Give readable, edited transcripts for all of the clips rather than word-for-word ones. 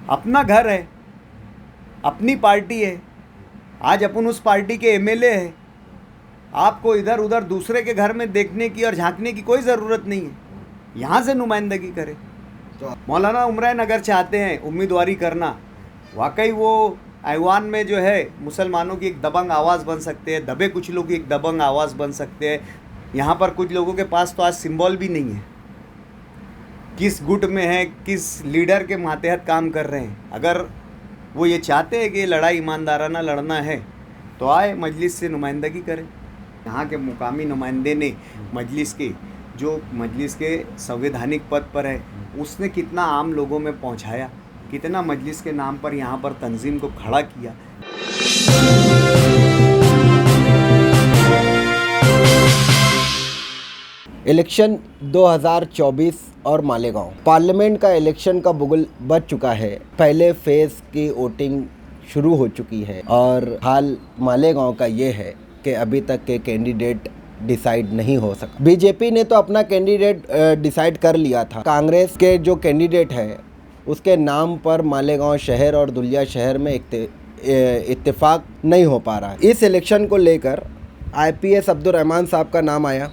अपना घर है, अपनी पार्टी है। आज अपन उस पार्टी के एमएलए है। आपको इधर उधर दूसरे के घर में देखने की और झांकने की कोई ज़रूरत नहीं है। यहाँ से नुमाइंदगी करें। तो मौलाना उमरैन अगर चाहते हैं उम्मीदवारी करना, वाकई वो ऐवान में जो है मुसलमानों की एक दबंग आवाज़ बन सकते हैं, दबे कुछ लोग की एक दबंग आवाज़ बन सकते हैं। यहाँ पर कुछ लोगों के पास तो आज सिंबल भी नहीं है, किस गुट में है, किस लीडर के मातहत काम कर रहे हैं। अगर वो ये चाहते हैं कि लड़ाई ईमानदाराना लड़ना है तो आए मजलिस से नुमाइंदगी करें। यहाँ के मुकामी नुमाइंदे ने मजलिस के, जो मजलिस के संवैधानिक पद पर है, उसने कितना आम लोगों में पहुँचाया, कितना मजलिस के नाम पर यहाँ पर तंजीम को खड़ा किया। इलेक्शन 2024 और मालेगांव पार्लियामेंट का इलेक्शन का बुगल बज चुका है। पहले फेज़ की वोटिंग शुरू हो चुकी है और हाल मालेगांव का ये है कि अभी तक के कैंडिडेट डिसाइड नहीं हो सका। बीजेपी ने तो अपना कैंडिडेट डिसाइड कर लिया था। कांग्रेस के जो कैंडिडेट है उसके नाम पर मालेगांव शहर और दुलिया शहर में इत्तेफाक नहीं हो पा रहा है। इस इलेक्शन को लेकर IPS अब्दुल रहमान साहब का नाम आया,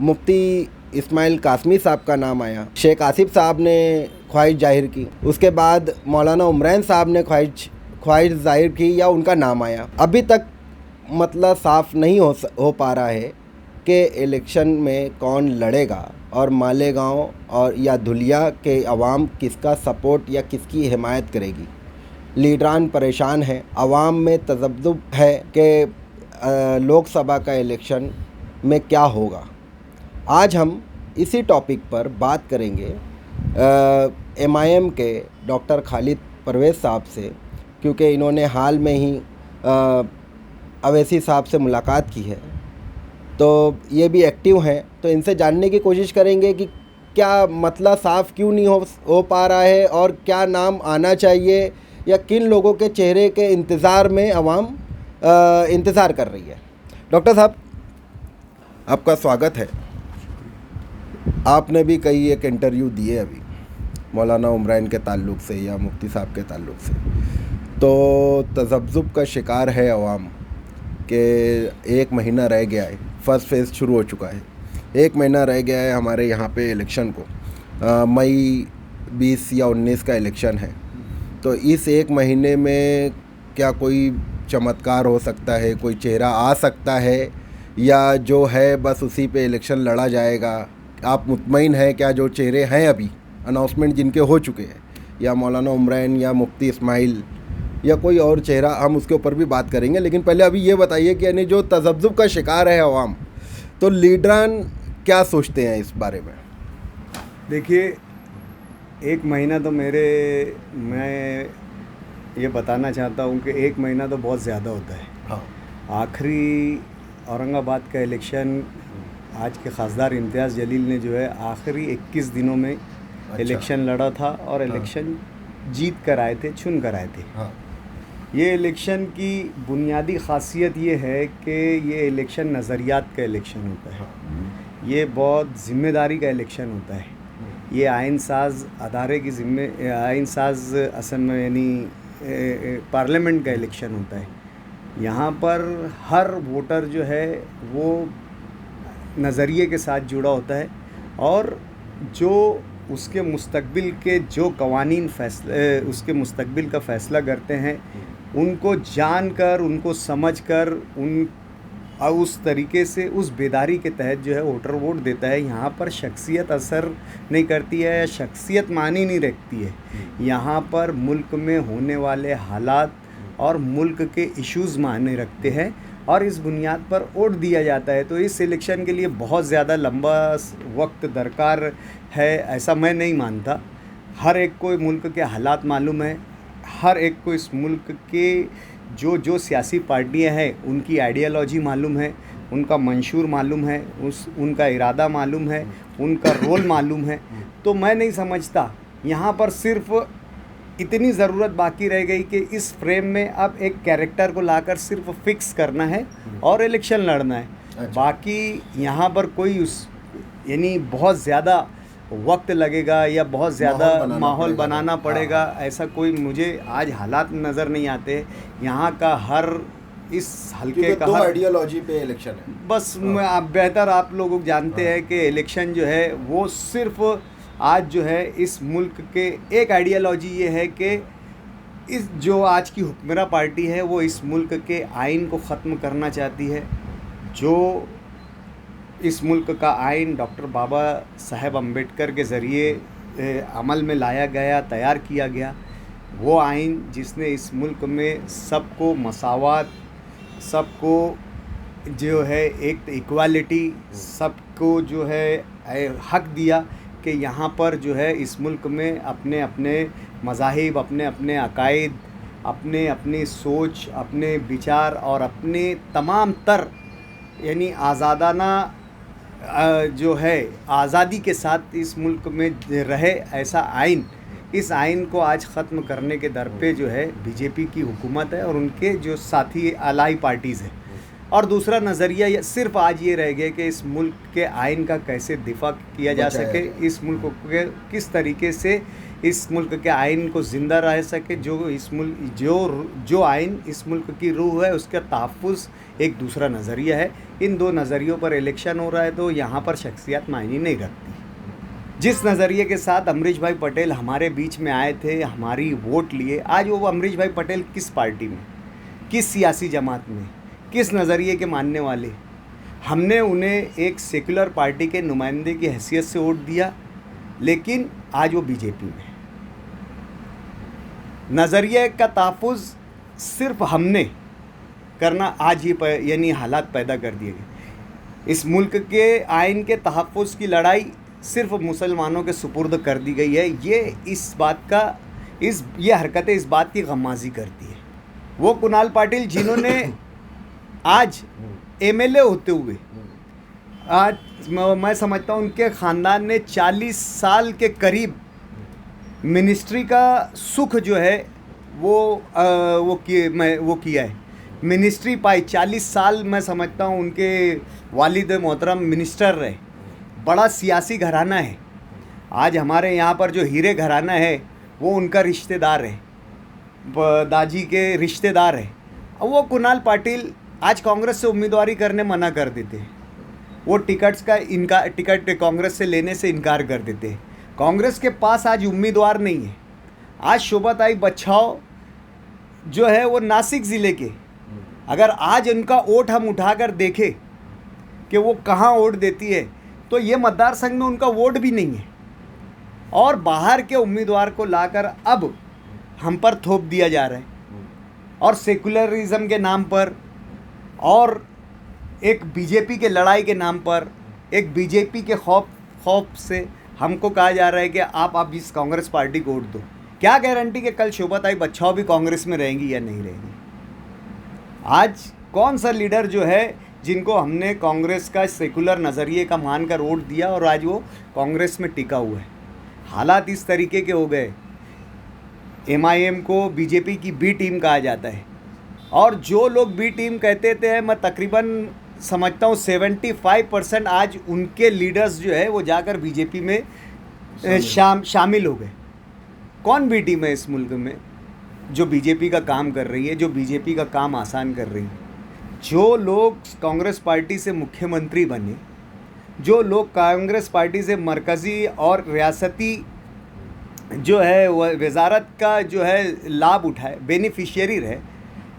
मुफ्ती इस्माइल कासमी साहब का नाम आया, शेख आसिफ साहब ने ख्वाहिश जाहिर की, उसके बाद मौलाना उमरैन साहब ने ख्वाहिश जाहिर की या उनका नाम आया। अभी तक मतलब साफ नहीं हो पा रहा है कि इलेक्शन में कौन लड़ेगा और मालेगांव और या धुलिया के अवाम किसका सपोर्ट या किसकी हिमायत करेगी। लीडरान परेशान हैं, अवाम में तज़ब्ज़ुब है कि लोकसभा का इलेक्शन में क्या होगा। आज हम इसी टॉपिक पर बात करेंगे MIM के डॉक्टर खालिद परवेज़ साहब से, क्योंकि इन्होंने हाल में ही अवैसी साहब से मुलाकात की है, तो ये भी एक्टिव हैं। तो इनसे जानने की कोशिश करेंगे कि क्या मतलब साफ़ क्यों नहीं हो पा रहा है और क्या नाम आना चाहिए या किन लोगों के चेहरे के इंतज़ार में अवाम इंतज़ार कर रही है। डॉक्टर साहब, आपका स्वागत है। आपने भी कई एक इंटरव्यू दिए अभी मौलाना उमरैन के ताल्लुक़ से या मुफ्ती साहब के ताल्लुक़ से, तो तज़ब्ज़ुब का शिकार है अवाम कि 1 महीना रह गया है, फर्स्ट फेज़ शुरू हो चुका है, 1 महीना रह गया है हमारे यहाँ पे इलेक्शन को। मई 20 या 19 का इलेक्शन है, तो इस 1 महीने में क्या कोई चमत्कार हो सकता है, कोई चेहरा आ सकता है या जो है बस उसी पे इलेक्शन लड़ा जाएगा? आप मुतमईन हैं क्या जो चेहरे हैं अभी अनाउंसमेंट जिनके हो चुके हैं, या मौलाना उमरैन या मुफ्ती इस्माइल या कोई और चेहरा, हम उसके ऊपर भी बात करेंगे। लेकिन पहले अभी ये बताइए कि यानी जो तज़ब्ज़ुब का शिकार है अवाम, तो लीडरान क्या सोचते हैं इस बारे में? देखिए, 1 महीना तो मैं ये बताना चाहता हूँ कि 1 महीना तो बहुत ज़्यादा होता है। हाँ। आखिरी औरंगाबाद का इलेक्शन आज के खासदार इम्तियाज़ जलील ने जो है आखिरी 21 दिनों में इलेक्शन लड़ा था और इलेक्शन जीत कर आए थे, चुन कर आए थे। हाँ। ये इलेक्शन की बुनियादी ख़ासियत ये है कि ये इलेक्शन नज़रियात का इलेक्शन होता है। ये बहुत ज़िम्मेदारी का इलेक्शन होता है। ये आइन साज अदारे की आइन साज असल में यानी पार्लियामेंट का इलेक्शन होता है। यहाँ पर हर वोटर जो है वो नज़रिए के साथ जुड़ा होता है और जो उसके मुस्तकबिल के जो कवानीन उसके मुस्तकबिल का फ़ैसला करते हैं, उनको जानकर, उनको समझकर, उस तरीके से, उस बेदारी के तहत जो है वोटर वोट देता है। यहाँ पर शख्सियत असर नहीं करती है या शख्सियत मानी नहीं रखती है। यहाँ पर मुल्क में होने वाले हालात और मुल्क के इश्यूज़ मायने रखते हैं और इस बुनियाद पर वोट दिया जाता है। तो इस इलेक्शन के लिए बहुत ज़्यादा लंबा वक्त दरकार है ऐसा मैं नहीं मानता। हर एक को मुल्क के हालात मालूम है, हर एक को इस मुल्क के जो सियासी पार्टियां हैं उनकी आइडियोलॉजी मालूम है, उनका मंशूर मालूम है, उनका इरादा मालूम है, उनका रोल मालूम है। तो मैं नहीं समझता यहाँ पर सिर्फ इतनी ज़रूरत बाकी रह गई कि इस फ्रेम में अब एक कैरेक्टर को लाकर सिर्फ फिक्स करना है और इलेक्शन लड़ना है। अच्छा। बाकी यहाँ पर कोई यानी बहुत ज़्यादा वक्त लगेगा या बहुत ज़्यादा माहौल बनाना हाँ, पड़ेगा, ऐसा कोई मुझे आज हालात नज़र नहीं आते। यहाँ का हर इस हल्के क्योंकि का दो हर आइडियोलॉजी पे इलेक्शन है। बस आप बेहतर आप लोग जानते हैं कि इलेक्शन जो है वो सिर्फ आज जो है इस मुल्क के एक आइडियोलॉजी ये है कि इस जो आज की हुक्मरान पार्टी है वो इस मुल्क के आइन को ख़त्म करना चाहती है। जो इस मुल्क का आइन डॉक्टर बाबा साहेब अम्बेडकर के ज़रिए अमल में लाया गया, तैयार किया गया, वो आइन जिसने इस मुल्क में सबको मसावत, सबको जो है एक इक्वालिटी, सबको जो है हक दिया कि यहाँ पर जो है इस मुल्क में अपने अपने मज़ाहिब, अपने अपने अकायद, अपने अपनी सोच, अपने विचार और अपने तमाम तर यानी आज़ादाना जो है आज़ादी के साथ इस मुल्क में रहे, ऐसा आइन, इस आइन को आज ख़त्म करने के दर पे जो है बीजेपी की हुकूमत है और उनके जो साथी अलाई पार्टीज़ हैं। और दूसरा नज़रिया सिर्फ आज ये रह गया कि इस मुल्क के आइन का कैसे दिफा किया जा सके, इस मुल्क के किस तरीके से इस मुल्क के आइन को ज़िंदा रह सके, जो इस मुल्क जो आइन इस मुल्क की रूह है उसका तहफ़्फ़ुज़ एक दूसरा नज़रिया है। इन दो नज़रियों पर इलेक्शन हो रहा है तो यहाँ पर शख्सियत मायने नहीं रखती। जिस नज़रिए के साथ अमरीश भाई पटेल हमारे बीच में आए थे, हमारी वोट लिए, आज वो अमरीश भाई पटेल किस पार्टी में, किस सियासी जमात में, किस नज़रिए के मानने वाले, हमने उन्हें एक सेकुलर पार्टी के नुमाइंदे की हैसियत से वोट दिया, लेकिन आज वो बीजेपी में। नज़रिए का तहफ़्फ़ुज़ सिर्फ हमने करना आज ही यानी हालात पैदा कर दिए गए। इस मुल्क के आइन के तहफ़्फ़ुज़ की लड़ाई सिर्फ मुसलमानों के सुपुर्द कर दी गई है। ये हरकतें इस बात की गम्माज़ी करती है। वो कुणाल पाटिल जिन्होंने आज एमएलए होते हुए, आज मैं समझता हूँ उनके ख़ानदान ने 40 साल के करीब मिनिस्ट्री का सुख जो है वो किया है, मिनिस्ट्री पाई। 40 साल मैं समझता हूँ उनके वालिद मोहतरम मिनिस्टर रहे। बड़ा सियासी घराना है। आज हमारे यहाँ पर जो हीरे घराना है वो उनका रिश्तेदार है, दादी के रिश्तेदार है। वो कुणाल पाटिल आज कांग्रेस से उम्मीदवारी करने मना कर देते हैं। वो टिकट कांग्रेस से लेने से इनकार कर देते हैं। कांग्रेस के पास आज उम्मीदवार नहीं है। आज शोभाताई बच्छाव जो है वो नासिक ज़िले के, अगर आज उनका वोट हम उठाकर देखें कि वो कहाँ वोट देती है तो ये मतदार संघ में उनका वोट भी नहीं है। और बाहर के उम्मीदवार को लाकर अब हम पर थोप दिया जा रहा है और सेकुलरिज्म के नाम पर और एक बीजेपी के लड़ाई के नाम पर, एक बीजेपी के खौफ से हमको कहा जा रहा है कि आप इस कांग्रेस पार्टी को वोट दो। क्या गारंटी कि कल शोभाताई बच्छाव भी कांग्रेस में रहेंगी या नहीं रहेंगी? आज कौन सा लीडर जो है जिनको हमने कांग्रेस का सेकुलर नज़रिए का मानकर वोट दिया और आज वो कांग्रेस में टिका हुआ है? हालात इस तरीके के हो गए। एमआईएम को बीजेपी की बी टीम कहा जाता है और जो लोग बी टीम कहते थे, मैं तकरीबन समझता हूँ 75% आज उनके लीडर्स जो है वो जाकर बीजेपी में शामिल हो गए। कौन बी टीम है इस मुल्क में जो बीजेपी का काम कर रही है, जो बीजेपी का काम आसान कर रही है? जो लोग कांग्रेस पार्टी से मुख्यमंत्री बने, जो लोग कांग्रेस पार्टी से मरकज़ी और रियासती जो है वह वजारत का जो है लाभ उठाए, बेनिफिशियरी रहे,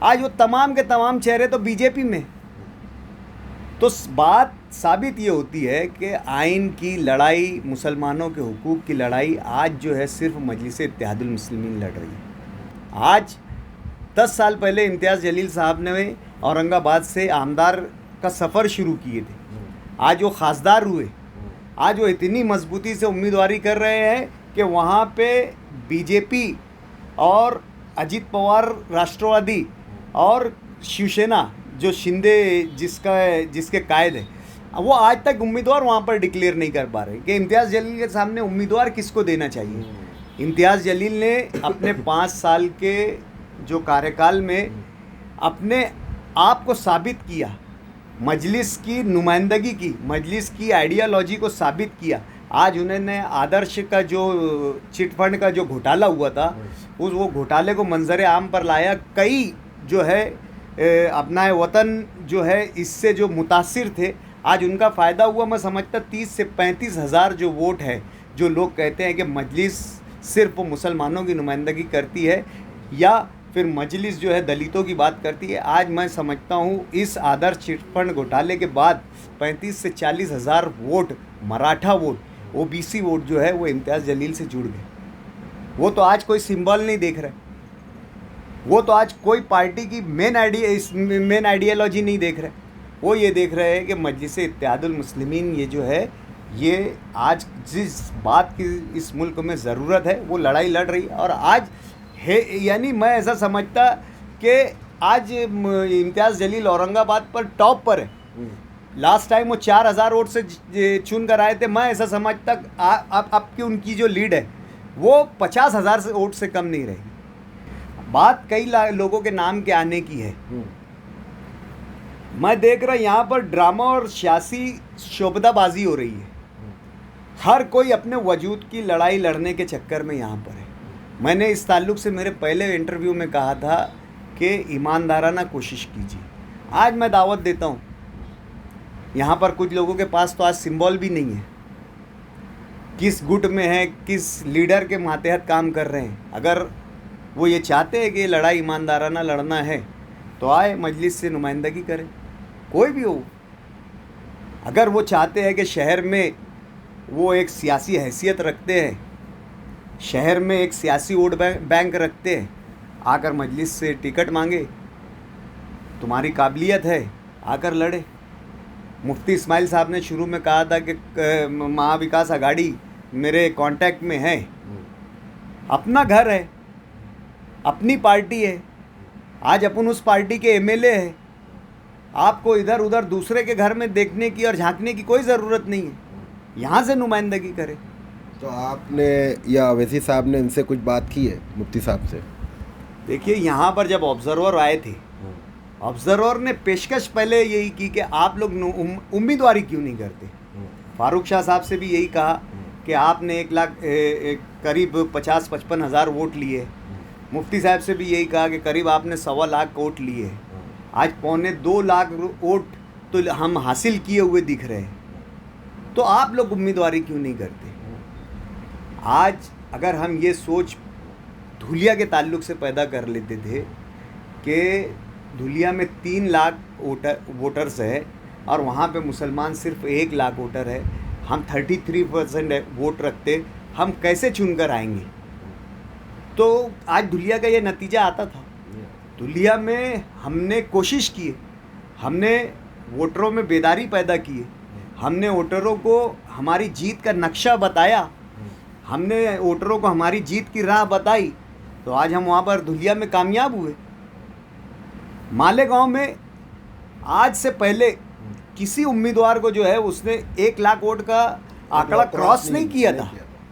आज वो तमाम के तमाम चेहरे तो बीजेपी में। तो बात साबित ये होती है कि आइन की लड़ाई, मुसलमानों के हुकूक़ की लड़ाई आज जो है सिर्फ मजलिस इत्तेहादुल मुस्लिमीन लड़ रही है। आज 10 साल पहले इम्तियाज़ जलील साहब ने औरंगाबाद से आमदार का सफ़र शुरू किए थे, आज वो खासदार हुए। आज वो इतनी मजबूती से उम्मीदवारी कर रहे हैं कि वहाँ पे बीजेपी और अजीत पवार राष्ट्रवादी और शिवसेना जो शिंदे जिसके कायद है, वो आज तक उम्मीदवार वहाँ पर डिक्लेयर नहीं कर पा रहे कि इम्तियाज़ जलील के सामने उम्मीदवार किसको देना चाहिए। इम्तियाज़ जलील ने अपने 5 साल के जो कार्यकाल में अपने आप को साबित किया, मजलिस की नुमाइंदगी की, मजलिस की आइडियालॉजी को साबित किया आज उन्होंने आदर्श का जो चिट फंड का जो घोटाला हुआ था उस वो घोटाले को मंजर आम पर लाया। कई जो है अपनाए वतन जो है इससे जो मुतासिर थे, आज उनका फ़ायदा हुआ। मैं समझता 30 से 35 हज़ार जो वोट है, जो लोग कहते हैं कि मजलिस सिर्फ मुसलमानों की नुमाइंदगी करती है या फिर मजलिस जो है दलितों की बात करती है, आज मैं समझता हूँ इस आदर्श चिटफंड घोटाले के बाद 35 से 40 हज़ार vote, Maratha vote, OBC vote जो है वो इम्तियाज़ जलील से जुड़ गए। वो तो आज कोई सिंबल नहीं देख रहे, वो तो आज कोई पार्टी की मेन आइडियोलॉजी नहीं देख रहे। वो ये देख रहे हैं कि मजलिस इत्तेहादुल मुस्लिमीन ये जो है, ये आज जिस बात की इस मुल्क में ज़रूरत है वो लड़ाई लड़ रही है। और आज है, यानी मैं ऐसा समझता कि आज इम्तियाज़ जलील औरंगाबाद पर टॉप पर है। लास्ट टाइम वो 4000 वोट से चुन कर आए थे। मैं ऐसा समझता अब की उनकी जो लीड है वो 50,000 से वोट से कम नहीं रहेगी। बात कई लोगों के नाम के आने की है। मैं देख रहा यहाँ पर ड्रामा और सियासी शोबदाबाजी हो रही है। हर कोई अपने वजूद की लड़ाई लड़ने के चक्कर में यहाँ पर है। मैंने इस ताल्लुक़ से मेरे पहले इंटरव्यू में कहा था कि ईमानदाराना कोशिश कीजिए। आज मैं दावत देता हूँ, यहाँ पर कुछ लोगों के पास तो आज सिंबल भी नहीं है, किस गुट में है, किस लीडर के मातहत काम कर रहे हैं। अगर वो ये चाहते हैं कि लड़ाई ईमानदाराना लड़ना है तो आए मजलिस से नुमाइंदगी करें, कोई भी हो। अगर वो चाहते हैं कि शहर में वो एक सियासी हैसियत रखते हैं, शहर में एक सियासी वोट बैंक रखते हैं, आकर मजलिस से टिकट मांगे, तुम्हारी काबिलियत है, आकर लड़े। मुफ्ती इस्माइल साहब ने शुरू में कहा था कि महाविकास आघाड़ी मेरे कांटेक्ट में है। अपना घर है, अपनी पार्टी है, आज अपन उस पार्टी के एमएलए है। आपको इधर उधर दूसरे के घर में देखने की और झांकने की कोई ज़रूरत नहीं है, यहाँ से नुमाइंदगी करें। तो आपने या अवैसी साहब ने इनसे कुछ बात की है मुफ्ती साहब से? देखिए, यहाँ पर जब ऑब्जर्वर आए थे, ऑब्जर्वर ने पेशकश पहले यही की कि आप लोग उम्मीदवारी क्यों नहीं करते। फारूक शाह साहब से भी यही कहा कि आपने 1 लाख करीब 50-55 हज़ार वोट लिए। मुफ्ती साहब से भी यही कहा कि करीब आपने 1.25 लाख वोट लिए। आज 1.25 लाख वोट तो हम हासिल किए हुए दिख रहे हैं, तो आप लोग उम्मीदवारी क्यों नहीं करते। आज अगर हम ये सोच धुलिया के ताल्लुक़ से पैदा कर लेते थे कि धुलिया में 3 लाख वोटर्स है और वहाँ पे मुसलमान सिर्फ 1 लाख वोटर है, हम 33% वोट रखते, हम कैसे चुनकर आएंगे। तो आज धुलिया का ये नतीजा आता था। धुलिया में हमने कोशिश की, हमने वोटरों में बेदारी पैदा की, हमने वोटरों को हमारी जीत का नक्शा बताया, हमने वोटरों को हमारी जीत की राह बताई, तो आज हम वहाँ पर धुलिया में कामयाब हुए। मालेगांव में आज से पहले किसी उम्मीदवार को जो है उसने 1 लाख वोट का आंकड़ा क्रॉस नहीं किया था।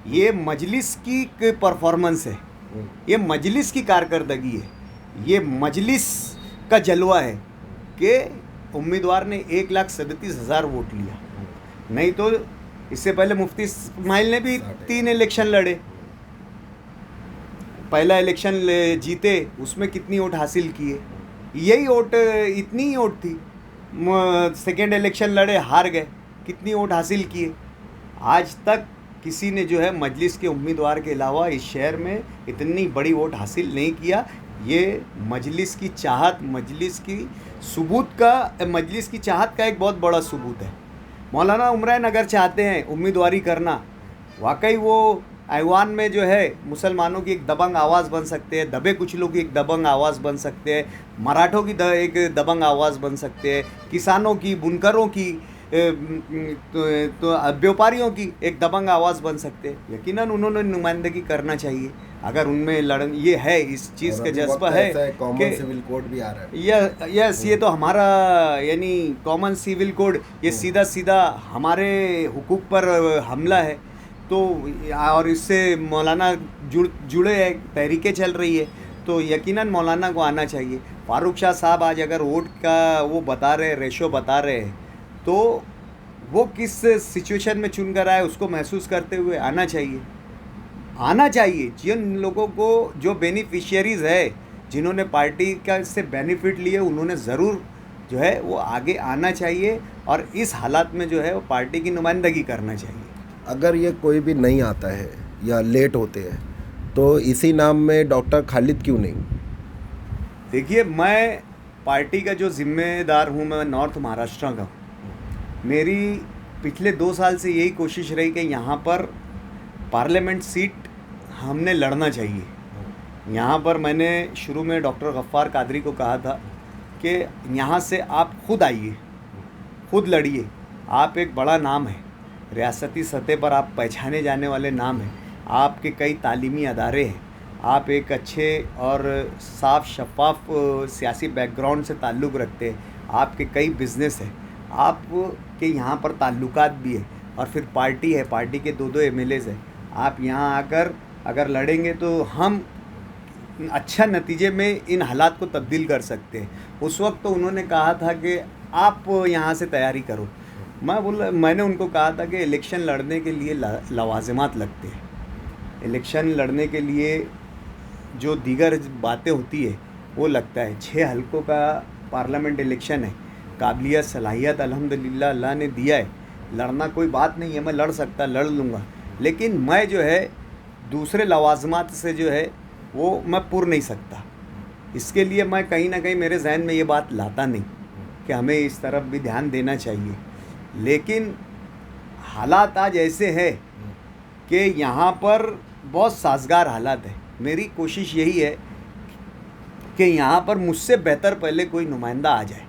ये मजलिस की परफॉर्मेंस है, ये मजलिस की कारकर्दगी है, ये मजलिस का जलवा है कि उम्मीदवार ने 1,37,000 वोट लिया। नहीं तो इससे पहले मुफ्ती इस्माइल ने भी 3 इलेक्शन लड़े। पहला इलेक्शन जीते, उसमें कितनी वोट हासिल किए, यही वोट, इतनी ही वोट थी। सेकेंड इलेक्शन लड़े, हार गए, कितनी वोट हासिल किए। आज तक किसी ने जो है मजलिस के उम्मीदवार के अलावा इस शहर में इतनी बड़ी वोट हासिल नहीं किया। ये मजलिस की चाहत, मजलिस की चाहत का एक बहुत बड़ा सबूत है। मौलाना उमरान अगर चाहते हैं उम्मीदवारी करना, वाकई वो ऐवान में जो है मुसलमानों की एक दबंग आवाज़ बन सकते हैं, दबे कुचलों की एक दबंग आवाज़ बन सकते हैं, मराठों की एक दबंग आवाज़ बन सकते हैं, किसानों की, बुनकरों की, तो व्यापारियों की एक दबंग आवाज़ बन सकते हैं। यकीनन उन्होंने नुमाइंदगी करना चाहिए अगर उनमें ये है, इस चीज़ का जज्बा है। कॉमन सिविल कोड भी आ रहा है। यस, ये तो हमारा यानी कॉमन सिविल कोड, ये सीधा सीधा हमारे हुकूक पर हमला है। तो और इससे मौलाना जुड़े हैं, तहरीकें चल रही है, तो यकीनन मौलाना को आना चाहिए। फारूक शाह साहब आज अगर वोट का वो बता रहे, रेशो बता रहे हैं, तो वो किस सिचुएशन में चुन कर आए उसको महसूस करते हुए आना चाहिए। जिन लोगों को जो बेनिफिशियरीज़ है, जिन्होंने पार्टी का से बेनिफिट लिए, उन्होंने ज़रूर जो है वो आगे आना चाहिए और इस हालात में जो है वो पार्टी की नुमाइंदगी करना चाहिए। अगर ये कोई भी नहीं आता है या लेट होते हैं तो इसी नाम में डॉक्टर खालिद क्यों नहीं? देखिए, मैं पार्टी का जो जिम्मेदार हूँ, मैं नॉर्थ महाराष्ट्र का हूँ। मेरी पिछले 2 साल से यही कोशिश रही कि यहाँ पर पार्लियामेंट सीट हमने लड़ना चाहिए। यहाँ पर मैंने शुरू में डॉक्टर गफ्फार कादरी को कहा था कि यहाँ से आप खुद आइए, खुद लड़िए। आप एक बड़ा नाम है, रियासती सतह पर आप पहचाने जाने वाले नाम हैं, आपके कई तालीमी अदारे हैं, आप एक अच्छे और साफ शफाफ सियासी बैकग्राउंड से ताल्लुक़ रखते हैं, आपके कई बिज़नेस हैं, आपके यहाँ पर ताल्लुकात भी है और फिर पार्टी है, पार्टी के 2-2 एमएलएज़ हैं। आप यहाँ आकर अगर लड़ेंगे तो हम अच्छा नतीजे में इन हालात को तब्दील कर सकते हैं। उस वक्त तो उन्होंने कहा था कि आप यहाँ से तैयारी करो। मैंने उनको कहा था कि इलेक्शन लड़ने के लिए लवाज़िमात लगते हैं। इलेक्शन लड़ने के लिए जो दीगर बातें होती है वो लगता है। 6 हलकों का पार्लियामेंट इलेक्शन है, काबिलियत सलाहियत अल्हम्दुलिल्लाह अल्लाह ने दिया है। लड़ना कोई बात नहीं है, मैं लड़ लूँगा, लेकिन मैं जो है दूसरे लवाज़िमात से जो है वो मैं पुर नहीं सकता। इसके लिए मैं कहीं ना कहीं मेरे जहन में ये बात लाता नहीं कि हमें इस तरफ भी ध्यान देना चाहिए। लेकिन हालात आज ऐसे हैं कि यहाँ पर बहुत साजगार हालात है। मेरी कोशिश यही है कि यहाँ पर मुझसे बेहतर पहले कोई नुमाइंदा आ जाए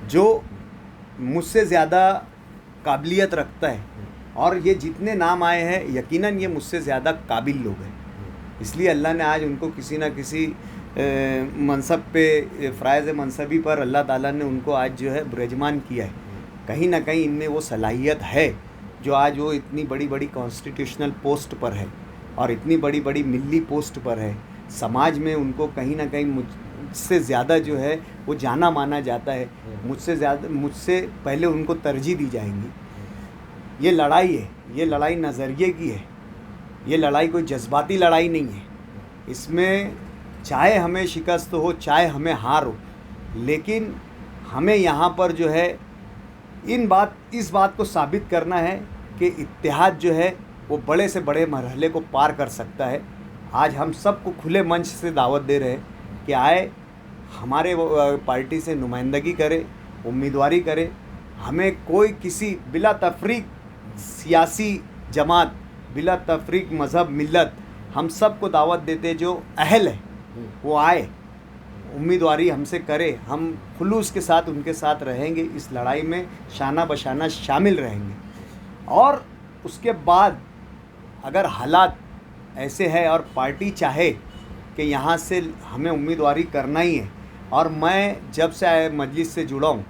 जो मुझसे ज़्यादा काबिलियत रखता है, और ये जितने नाम आए हैं यकीनन ये मुझसे ज़्यादा काबिल लोग हैं। इसलिए अल्लाह ने आज उनको किसी न किसी मनसब पे, फ़राइज़ मनसबी पर अल्लाह ताला ने उनको आज जो है ब्रजमान किया है। कहीं ना कहीं इनमें वो सलाहियत है जो आज वो इतनी बड़ी बड़ी कॉन्स्टिट्यूशनल पोस्ट पर है और इतनी बड़ी बड़ी मिली पोस्ट पर है। समाज में उनको कहीं ना कहीं मुझसे ज़्यादा जो है वो जाना माना जाता है, मुझसे पहले उनको तरजीह दी जाएंगी। ये लड़ाई है, ये लड़ाई नज़रिए की है, ये लड़ाई कोई जज्बाती लड़ाई नहीं है। इसमें चाहे हमें शिकस्त हो, चाहे हमें हार हो, लेकिन हमें यहाँ पर जो है इस बात को साबित करना है कि इत्तेहाद जो है वो बड़े से बड़े मरहले को पार कर सकता है। आज हम सबको खुले मंच से दावत दे रहे हैं कि आए, हमारे पार्टी से नुमाइंदगी करे, उम्मीदवारी करे। हमें कोई किसी बिला तफरीक सियासी जमात, बिला तफरीक मज़हब, मिल्लत, हम सबको दावत देते जो अहल है वो आए, उम्मीदवारी हमसे करे। हम खुलूस के साथ उनके साथ रहेंगे, इस लड़ाई में शाना बशाना शामिल रहेंगे। और उसके बाद अगर हालात ऐसे है और पार्टी चाहे कि यहाँ से हमें उम्मीदवारी करना ही है, और मैं जब से मजलिस से जुड़ा हूँ,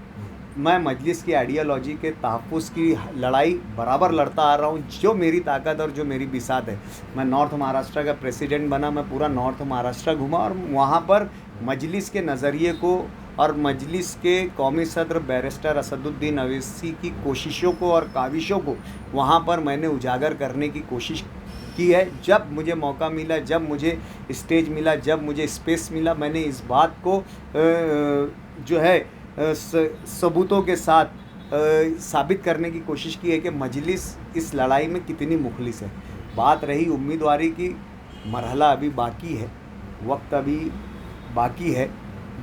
मैं मजलिस की आइडियोलॉजी के तहफ़्फ़ुज़ की लड़ाई बराबर लड़ता आ रहा हूँ। जो मेरी ताकत और जो मेरी बिसात है, मैं नॉर्थ महाराष्ट्र का प्रेसिडेंट बना, मैं पूरा नॉर्थ महाराष्ट्र घूमा और वहाँ पर मजलिस के नज़रिए को और मजलिस के कौमी सदर बैरिस्टर असदुद्दीन अवैसी की कोशिशों को और काविशों को वहाँ पर मैंने उजागर करने की कोशिश की है। जब मुझे मौका मिला, जब मुझे स्टेज मिला, जब मुझे स्पेस मिला, मैंने इस बात को जो है सबूतों के साथ साबित करने की कोशिश की है कि मजलिस इस लड़ाई में कितनी मुखलिस है। बात रही उम्मीदवारी की, मरहला अभी बाकी है, वक्त अभी बाकी है,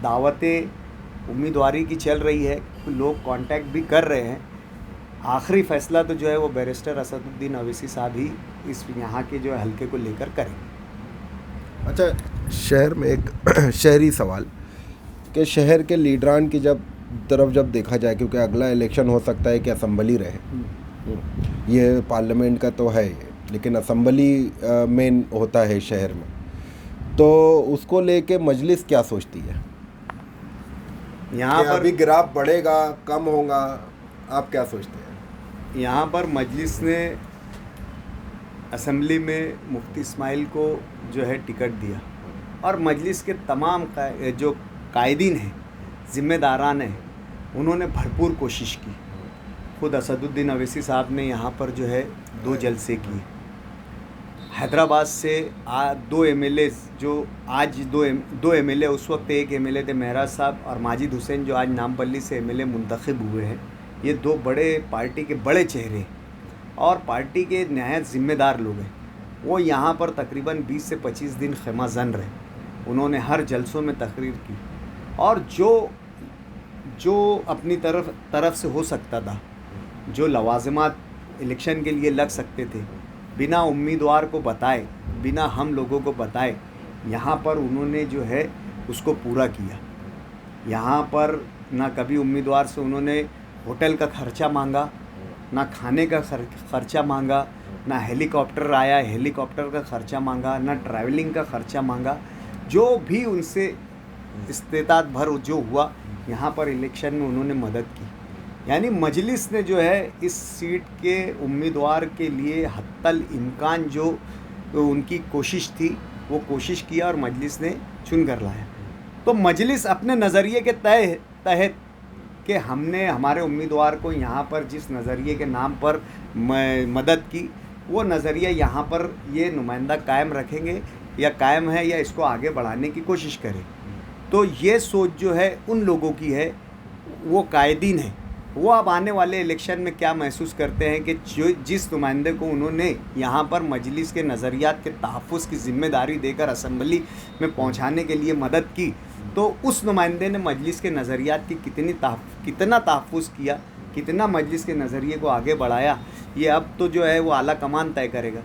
दावतें उम्मीदवारी की चल रही है, लोग कांटेक्ट भी कर रहे हैं। आखिरी फ़ैसला तो जो है वो बैरिस्टर असदुद्दीन अवैसी साहब ही इस यहाँ के जो हल्के को लेकर करेंगे। अच्छा, शहर में एक शहरी सवाल कि शहर के लीडरान की जब देखा जाए, क्योंकि अगला इलेक्शन हो सकता है कि असम्बली रहे, ये पार्लियामेंट का तो है, लेकिन असम्बली में होता है शहर में, तो उसको लेके मजलिस क्या सोचती है? यहाँ पर अभी ग्राफ बढ़ेगा, कम होगा, आप क्या सोचते हैं? यहाँ पर मजलिस ने असम्बली में मुफ्ती इस्माइल को जो है टिकट दिया और मजलिस के तमाम जो कायदीन हैं, ज़िम्मेदारान हैं, उन्होंने भरपूर कोशिश की खुद असदुद्दीन अवैसी साहब ने यहाँ पर जो है 2 जलसे किए। हैदराबाद से 2 एमएलए जो आज दो एमएलए, उस वक्त एक एमएलए थे महराज साहब और माजिद हुसैन जो आज नामपल्ली से एमएलए मुंतखब हुए हैं। ये 2 बड़े पार्टी के बड़े चेहरे और पार्टी के नहायत ज़िम्मेदार लोग हैं। वो यहाँ पर तकरीबन 20 से 25 दिन ख़ैमा-जन रहे। उन्होंने हर जलसों में तकरीर की और जो अपनी तरफ से हो सकता था, जो लवाज़िमात इलेक्शन के लिए लग सकते थे, बिना उम्मीदवार को बताए, बिना हम लोगों को बताए, यहाँ पर उन्होंने जो है उसको पूरा किया। यहाँ पर ना कभी उम्मीदवार से उन्होंने होटल का ख़र्चा मांगा, ना खाने का ख़र्चा मांगा, ना हेलीकॉप्टर आया हेलीकॉप्टर का ख़र्चा मांगा, ना ट्रैवलिंग का ख़र्चा मांगा। जो भी उनसे इस्तेताअत भर जो हुआ, यहाँ पर इलेक्शन में उन्होंने मदद की। यानी मजलिस ने जो है इस सीट के उम्मीदवार के लिए हत्तल इम्कान जो उनकी कोशिश थी, वो कोशिश किया और मजलिस ने चुन कर लाया। तो मजलिस अपने नज़रिए के तहत कि हमने हमारे उम्मीदवार को यहाँ पर जिस नज़रिए के नाम पर मदद की, वो नज़रिया यहाँ पर ये नुमाइंदा कायम रखेंगे या कायम है या इसको आगे बढ़ाने की कोशिश करें। तो ये सोच जो है उन लोगों की है, वो कायदीन है। वो अब आने वाले इलेक्शन में क्या महसूस करते हैं कि जिस नुमाइंदे को उन्होंने यहाँ पर मजलिस के नज़रियात के तहफ़्फ़ुज़ की ज़िम्मेदारी देकर असम्बली में पहुँचाने के लिए मदद की, तो उस नुमाइंदे ने मजलिस के नज़रियात की कितना तहफ़्फ़ुज़ किया, कितना मजलिस के नज़रिए को आगे बढ़ाया, ये अब तो जो है वो आला कमान तय करेगा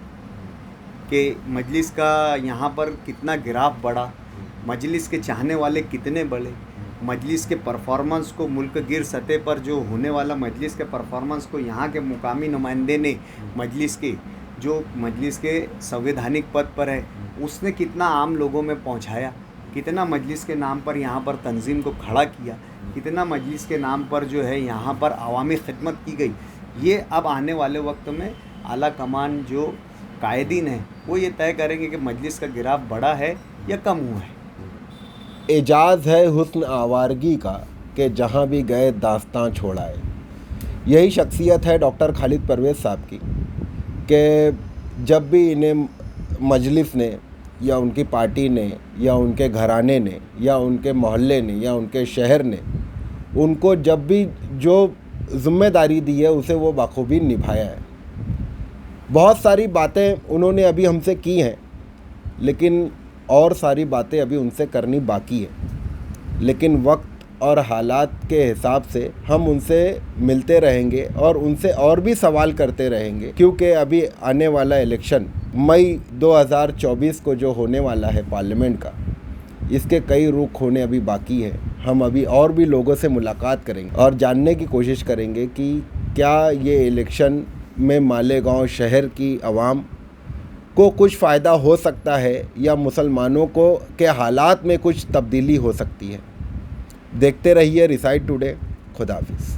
कि मजलिस का यहाँ पर कितना गिराव बढ़ा, मजलिस के चाहने वाले कितने बढ़े, मजलिस के परफॉर्मेंस को मुल्क गिर सतह पर जो होने वाला मजलिस के परफॉर्मेंस को यहाँ के मुकामी नुमाइंदे ने मजलिस के संवैधानिक पद पर है, उसने कितना आम लोगों में पहुँचाया, कितना मजलिस के नाम पर यहाँ पर तंजीम को खड़ा किया, कितना मजलिस के नाम पर जो है यहाँ पर अवामी खिदमत की गई। ये अब आने वाले वक्त में आला कमान जो कायदीन है वो ये तय करेंगे कि मजलिस का गिराव बढ़ा है या कम हुआ है। एजाज़ है हुस्न आवारगी का कि जहाँ भी गए दास्तां छोड़ाए। यही शख्सियत है डॉक्टर खालिद परवेज़ साहब की कि जब भी इन्हें मजलिस ने या उनकी पार्टी ने या उनके घराने ने या उनके मोहल्ले ने या उनके शहर ने उनको जब भी जो ज़िम्मेदारी दी है उसे वो बखूबी निभाया है। बहुत सारी बातें उन्होंने अभी हमसे की हैं, लेकिन और सारी बातें अभी उनसे करनी बाकी है। लेकिन वक्त और हालात के हिसाब से हम उनसे मिलते रहेंगे और उनसे और भी सवाल करते रहेंगे, क्योंकि अभी आने वाला इलेक्शन मई 2024 को जो होने वाला है पार्लियामेंट का, इसके कई रुख होने अभी बाकी है। हम अभी और भी लोगों से मुलाकात करेंगे और जानने की कोशिश करेंगे कि क्या ये इलेक्शन में मालेगांव शहर की आवाम को कुछ फ़ायदा हो सकता है या मुसलमानों को के हालात में कुछ तब्दीली हो सकती है। देखते रहिए रिसाइट टुडे। खुदा हाफिज़।